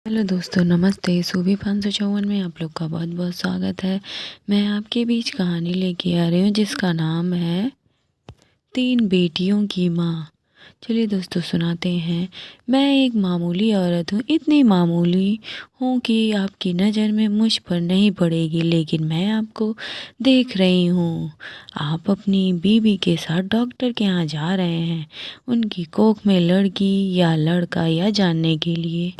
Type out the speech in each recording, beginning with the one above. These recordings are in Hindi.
हेलो दोस्तों, नमस्ते। सूबी 554 में आप लोग का बहुत बहुत स्वागत है। मैं आपके बीच कहानी लेके आ रही हूँ जिसका नाम है तीन बेटियों की माँ। चलिए दोस्तों, सुनाते हैं। मैं एक मामूली औरत हूँ, इतनी मामूली हूँ कि आपकी नज़र में मुझ पर नहीं पड़ेगी, लेकिन मैं आपको देख रही हूँ। आप अपनी बीवी के साथ डॉक्टर के यहाँ जा रहे हैं, उनकी कोख में लड़की या लड़का या जानने के लिए।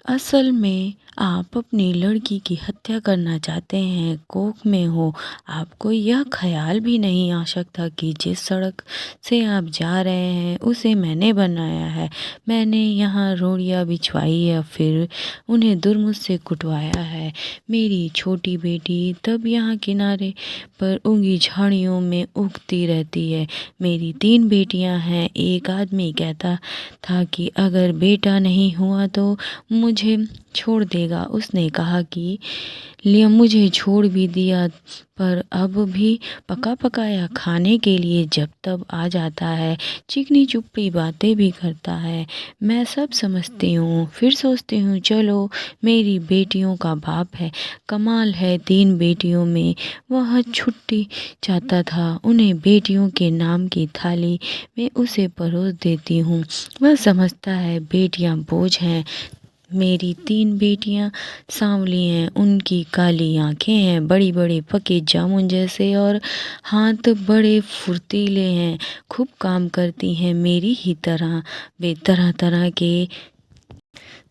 असल में आप अपनी लड़की की हत्या करना चाहते हैं। कोख में हो, आपको यह ख्याल भी नहीं आ सकता कि जिस सड़क से आप जा रहे हैं उसे मैंने बनाया है। मैंने यहाँ रोड़ियाँ बिछवाई है, फिर उन्हें दुर्मुझ से कुटवाया है। मेरी छोटी बेटी तब यहाँ किनारे पर उगी झाड़ियों में उगती रहती है। मेरी तीन बेटियाँ हैं। एक आदमी कहता था कि अगर बेटा नहीं हुआ तो मुझे छोड़ देगा। उसने कहा कि लिया मुझे छोड़ भी दिया, पर अब भी पका पकाया खाने के लिए जब तब आ जाता है। चिकनी चुपड़ी बातें भी करता है। मैं सब समझती हूँ, फिर सोचती हूँ चलो मेरी बेटियों का बाप है। कमाल है, तीन बेटियों में वह छुट्टी चाहता था। उन्हें बेटियों के नाम की थाली में उसे परोस देती हूँ। वह समझता है बेटियाँ बोझ हैं। मेरी तीन बेटियां सांवली हैं, उनकी काली आंखें हैं, बड़ी बड़ी पके जामुन जैसे, और हाथ बड़े फुर्तीले हैं। खूब काम करती हैं मेरी ही तरह। वे तरह तरह के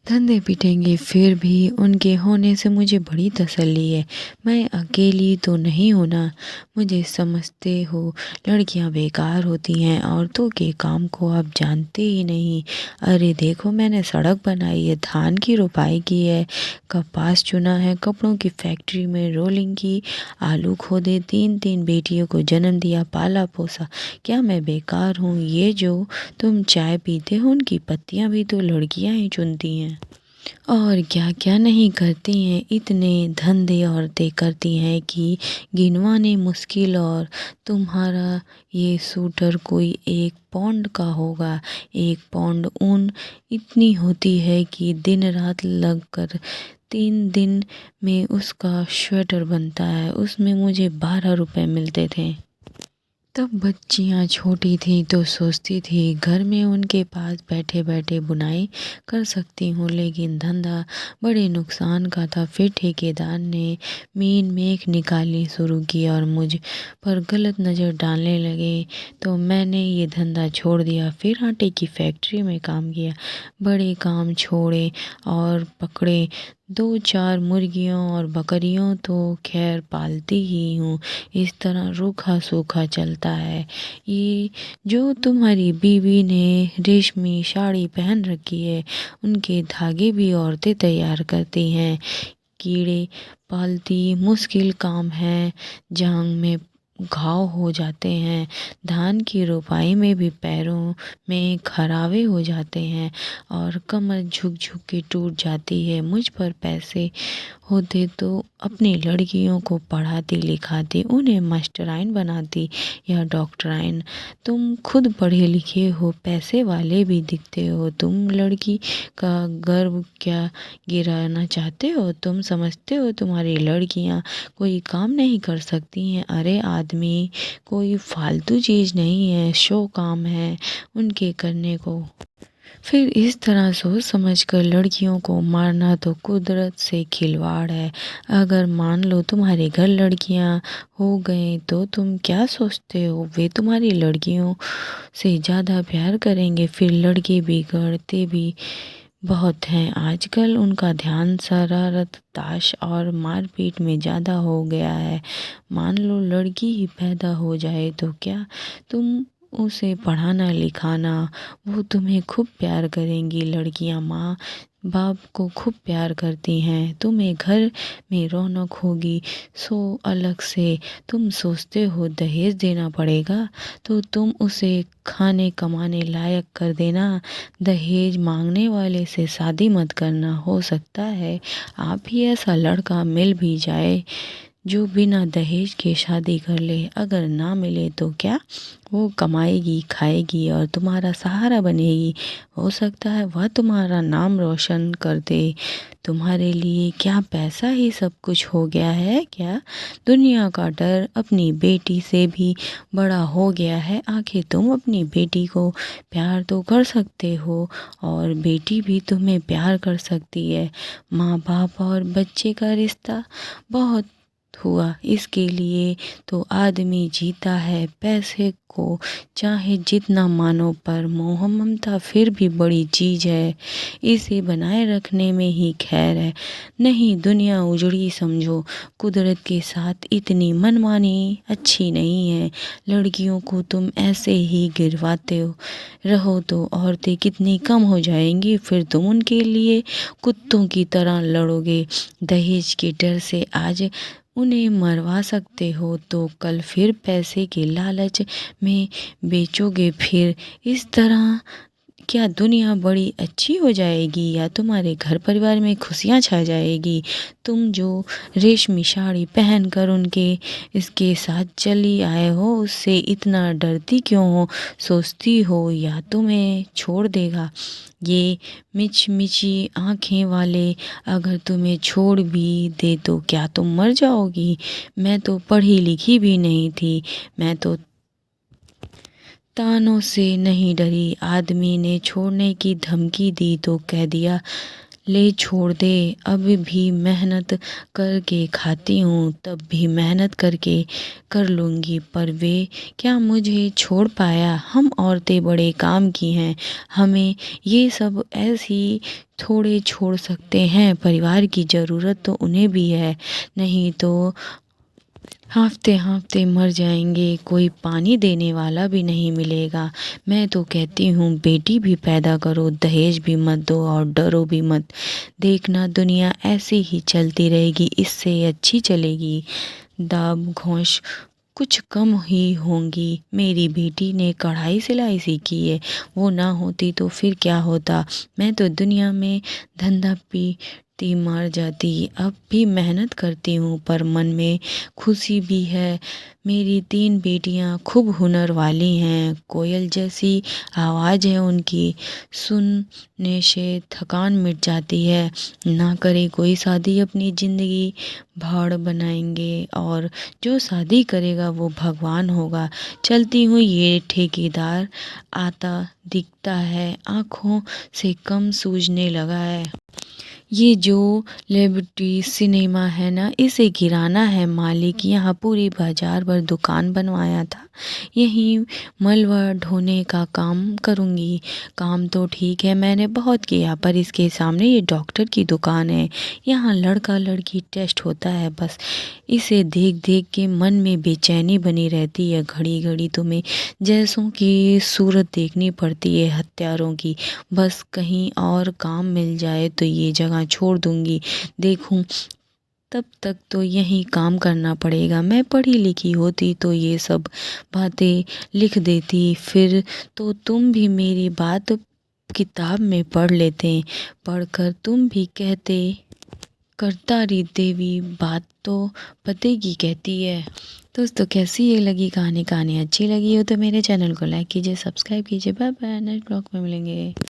धंधे पिटेंगे, फिर भी उनके होने से मुझे बड़ी तसल्ली है। मैं अकेली तो नहीं हूँ ना। मुझे समझते हो, लड़कियां बेकार होती हैं, औरतों के काम को आप जानते ही नहीं। अरे देखो, मैंने सड़क बनाई है, धान की रोपाई की है, कपास चुना है, कपड़ों की फैक्ट्री में रोलिंग की, आलू खोदे, तीन तीन बेटियों को जन्म दिया, पाला पोसा। क्या मैं बेकार हूँ? ये जो तुम चाय पीते हो उनकी पत्तियाँ भी तो लड़कियाँ ही चुनती हैं। और क्या क्या नहीं करती हैं। इतने धंधे औरतें करती हैं कि गिनवाने मुश्किल। और तुम्हारा ये सूटर कोई 1 पौंड का होगा। 1 पौंड ऊन इतनी होती है कि दिन रात लग कर 3 दिन में उसका स्वेटर बनता है। उसमें मुझे 12 रुपए मिलते थे। तब बच्चियाँ छोटी थीं तो सोचती थी घर में उनके पास बैठे बैठे बुनाई कर सकती हूँ, लेकिन धंधा बड़े नुकसान का था। फिर ठेकेदार ने मीन मेख निकालनी शुरू की और मुझ पर गलत नज़र डालने लगे, तो मैंने ये धंधा छोड़ दिया। फिर आटे की फैक्ट्री में काम किया। बड़े काम छोड़े और पकड़े। 2-4 मुर्गियों और बकरियों तो खैर पालती ही हूँ। इस तरह रूखा सूखा चलता है। ये जो तुम्हारी बीवी ने रेशमी साड़ी पहन रखी है, उनके धागे भी औरतें तैयार करती हैं। कीड़े पालती मुश्किल काम है। जांग में घाव हो जाते हैं। धान की रोपाई में भी पैरों में खरावे हो जाते हैं और कमर झुक झुक के टूट जाती है। मुझ पर पैसे होते तो अपनी लड़कियों को पढ़ाती लिखाती, उन्हें मास्टराइन बनाती या डॉक्टराइन। तुम खुद पढ़े लिखे हो, पैसे वाले भी दिखते हो। तुम लड़की का गर्व क्या गिराना चाहते हो? तुम समझते हो तुम्हारी लड़कियां कोई काम नहीं कर सकती हैं? अरे आदमी कोई फालतू चीज़ नहीं है, शो काम है उनके करने को। फिर इस तरह सोच समझ कर लड़कियों को मारना तो कुदरत से खिलवाड़ है। अगर मान लो तुम्हारे घर लड़कियां हो गए तो तुम क्या सोचते हो? वे तुम्हारी लड़कियों से ज़्यादा प्यार करेंगे। फिर लड़के बिगड़ते भी बहुत हैं आजकल। उनका ध्यान शरारत, ताश और मारपीट में ज़्यादा हो गया है। मान लो लड़की ही पैदा हो जाए तो क्या तुम उसे पढ़ाना लिखाना, वो तुम्हें खूब प्यार करेंगी। लड़कियां माँ बाप को खूब प्यार करती हैं। तुम्हें घर में रौनक होगी, सो अलग से। तुम सोचते हो दहेज देना पड़ेगा तो तुम उसे खाने कमाने लायक कर देना। दहेज मांगने वाले से शादी मत करना। हो सकता है आप ही ऐसा लड़का मिल भी जाए जो बिना दहेज के शादी कर ले, अगर ना मिले तो क्या, वो कमाएगी, खाएगी और तुम्हारा सहारा बनेगी। हो सकता है वह तुम्हारा नाम रोशन कर दे। तुम्हारे लिए क्या पैसा ही सब कुछ हो गया है क्या? दुनिया का डर अपनी बेटी से भी बड़ा हो गया है। आखिर तुम अपनी बेटी को प्यार तो कर सकते हो और बेटी भी तुम्हें प्यार कर सकती है। माँ बाप और बच्चे का रिश्ता बहुत हुआ, इसके लिए तो आदमी जीता है। पैसे को चाहे जितना मानो, पर मोह ममता फिर भी बड़ी चीज़ है, इसे बनाए रखने में ही खैर है। नहीं दुनिया उजड़ी समझो, कुदरत के साथ इतनी मनमानी अच्छी नहीं है। लड़कियों को तुम ऐसे ही गिरवाते हो रहो तो औरतें कितनी कम हो जाएंगी, फिर तुम उनके लिए कुत्तों की तरह लड़ोगे। दहेज के डर से आज उन्हें मरवा सकते हो तो कल फिर पैसे के लालच में बेचोगे। फिर इस तरह क्या दुनिया बड़ी अच्छी हो जाएगी या तुम्हारे घर परिवार में खुशियाँ छा जाएगी? तुम जो रेशमी साड़ी पहनकर उनके इसके साथ चली आए हो, उससे इतना डरती क्यों हो? सोचती हो या तुम्हें छोड़ देगा? ये मिचमिची आँखें वाले अगर तुम्हें छोड़ भी दे तो क्या तुम मर जाओगी? मैं तो पढ़ी लिखी भी नहीं थी, मैं तो तानों से नहीं डरी। आदमी ने छोड़ने की धमकी दी तो कह दिया ले छोड़ दे। अब भी मेहनत करके खाती हूँ, तब भी मेहनत करके कर लूँगी, पर वे क्या मुझे छोड़ पाया? हम औरतें बड़े काम की हैं, हमें ये सब ऐसी थोड़े छोड़ सकते हैं। परिवार की ज़रूरत तो उन्हें भी है, नहीं तो हाँफते हाँफते मर जाएंगे, कोई पानी देने वाला भी नहीं मिलेगा। मैं तो कहती हूँ बेटी भी पैदा करो, दहेज भी मत दो और डरो भी मत। देखना दुनिया ऐसे ही चलती रहेगी, इससे अच्छी चलेगी। दाब घोंस कुछ कम ही होंगी। मेरी बेटी ने कढ़ाई सिलाई सीखी है, वो ना होती तो फिर क्या होता? मैं तो दुनिया में धंधा पीटी मर जाती। अब भी मेहनत करती हूँ पर मन में खुशी भी है। मेरी 3 बेटियाँ खूब हुनर वाली हैं, कोयल जैसी आवाज़ है उनकी, सुनने से थकान मिट जाती है। ना करे कोई शादी, अपनी ज़िंदगी भाड़ बनाएंगे और जो शादी करेगा वो भगवान होगा। चलती हूँ, ये ठेकेदार आता दिखता है, आँखों से कम सूझने लगा है। ये जो लिबर्टी सिनेमा है ना, इसे गिराना है मालिक। यहाँ पूरी बाजार भर दुकान बनवाया था, यहीं मलबा ढोने का काम करूँगी। काम तो ठीक है, मैंने बहुत किया, पर इसके सामने ये डॉक्टर की दुकान है, यहाँ लड़का लड़की टेस्ट होता है बस। इसे देख देख के मन में बेचैनी बनी रहती है। घड़ी घड़ी तुम्हें जैसों की सूरत देखनी पड़ती है, हत्यारों की। बस कहीं और काम मिल जाए तो ये जगह छोड़ दूँगी। देखूँ तब तक तो यहीं काम करना पड़ेगा। मैं पढ़ी लिखी होती तो ये सब बातें लिख देती, फिर तो तुम भी मेरी बात किताब में पढ़ लेते। पढ़कर तुम भी कहते करता री देवी, बात तो पते की कहती है। दोस्तों कैसी ये लगी कहानी अच्छी लगी हो तो मेरे चैनल को लाइक कीजिए, सब्सक्राइब कीजिए। बाय बाय, नेक्स्ट ब्लॉग में मिलेंगे।